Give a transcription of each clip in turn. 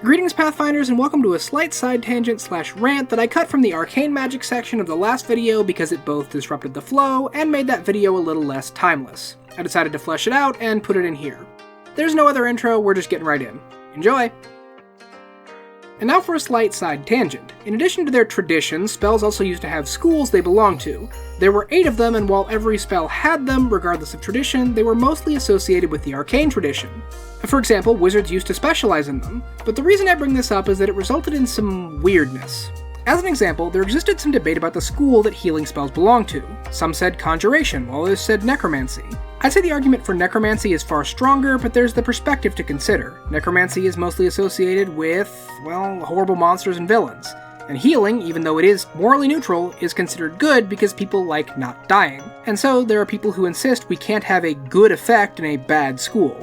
Greetings Pathfinders, and welcome to a slight side tangent / rant that I cut from the Arcane Magic section of the last video because it both disrupted the flow and made that video a little less timeless. I decided to flesh it out and put it in here. There's no other intro, we're just getting right in. Enjoy! And now for a slight side tangent. In addition to their traditions, spells also used to have schools they belonged to. There were 8 of them, and while every spell had them, regardless of tradition, they were mostly associated with the arcane tradition. For example, wizards used to specialize in them, but the reason I bring this up is that it resulted in some weirdness. As an example, there existed some debate about the school that healing spells belonged to. Some said conjuration, while others said necromancy. I'd say the argument for necromancy is far stronger, but there's the perspective to consider. Necromancy is mostly associated with, well, horrible monsters and villains. And healing, even though it is morally neutral, is considered good because people like not dying. And so there are people who insist we can't have a good effect in a bad school.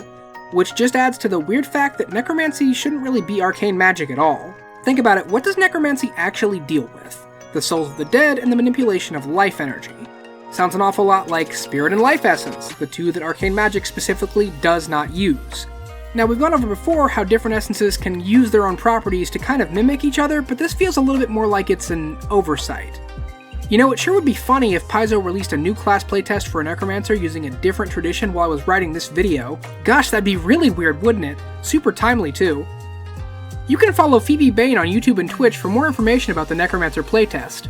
Which just adds to the weird fact that necromancy shouldn't really be arcane magic at all. Think about it, what does necromancy actually deal with? The souls of the dead and the manipulation of life energy. Sounds an awful lot like spirit and life essence, the two that arcane magic specifically does not use. Now we've gone over before how different essences can use their own properties to kind of mimic each other, but this feels a little bit more like it's an oversight. You know, it sure would be funny if Paizo released a new class playtest for a necromancer using a different tradition while I was writing this video. Gosh, that'd be really weird, wouldn't it? Super timely too. You can follow Phoebe Bane on YouTube and Twitch for more information about the necromancer playtest.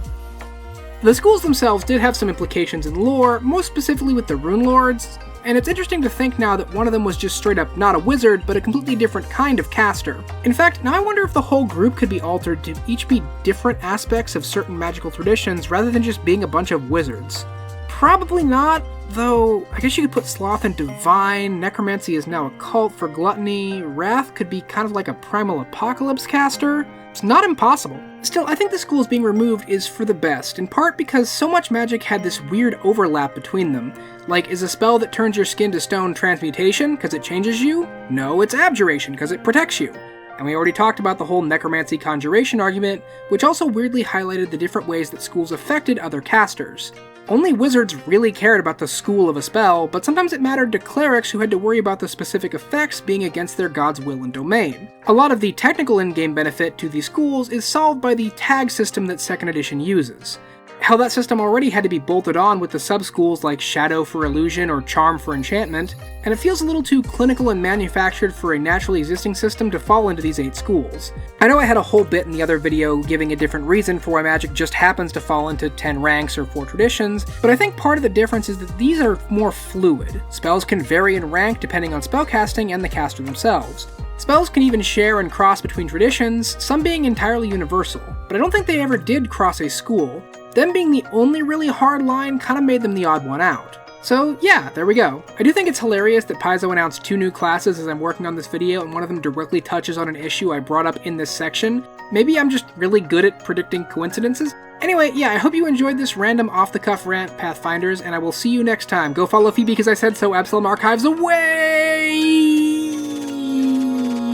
The schools themselves did have some implications in lore, most specifically with the Rune Lords, and it's interesting to think now that one of them was just straight up not a wizard, but a completely different kind of caster. In fact, now I wonder if the whole group could be altered to each be different aspects of certain magical traditions rather than just being a bunch of wizards. Probably not, though I guess you could put Sloth in Divine, Necromancy is now a cult for Gluttony, Wrath could be kind of like a Primal Apocalypse caster. It's not impossible. Still, I think the schools being removed is for the best, in part because so much magic had this weird overlap between them. Like, is a spell that turns your skin to stone transmutation because it changes you? No, it's abjuration because it protects you. And we already talked about the whole necromancy conjuration argument, which also weirdly highlighted the different ways that schools affected other casters. Only wizards really cared about the school of a spell, but sometimes it mattered to clerics who had to worry about the specific effects being against their god's will and domain. A lot of the technical in-game benefit to these schools is solved by the tag system that 2nd edition uses. Hell, that system already had to be bolted on with the sub-schools like Shadow for Illusion or Charm for Enchantment, and it feels a little too clinical and manufactured for a naturally existing system to fall into these 8 schools. I know I had a whole bit in the other video giving a different reason for why magic just happens to fall into 10 ranks or 4 traditions, but I think part of the difference is that these are more fluid. Spells can vary in rank depending on spellcasting and the caster themselves. Spells can even share and cross between traditions, some being entirely universal, but I don't think they ever did cross a school. Them being the only really hard line kinda made them the odd one out. So yeah, there we go. I do think it's hilarious that Paizo announced 2 new classes as I'm working on this video, and one of them directly touches on an issue I brought up in this section. Maybe I'm just really good at predicting coincidences? Anyway, yeah, I hope you enjoyed this random off-the-cuff rant, Pathfinders, and I will see you next time. Go follow Phoebe because I said so. Absalom Archives away!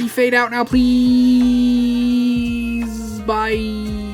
Fade out now, please. Bye.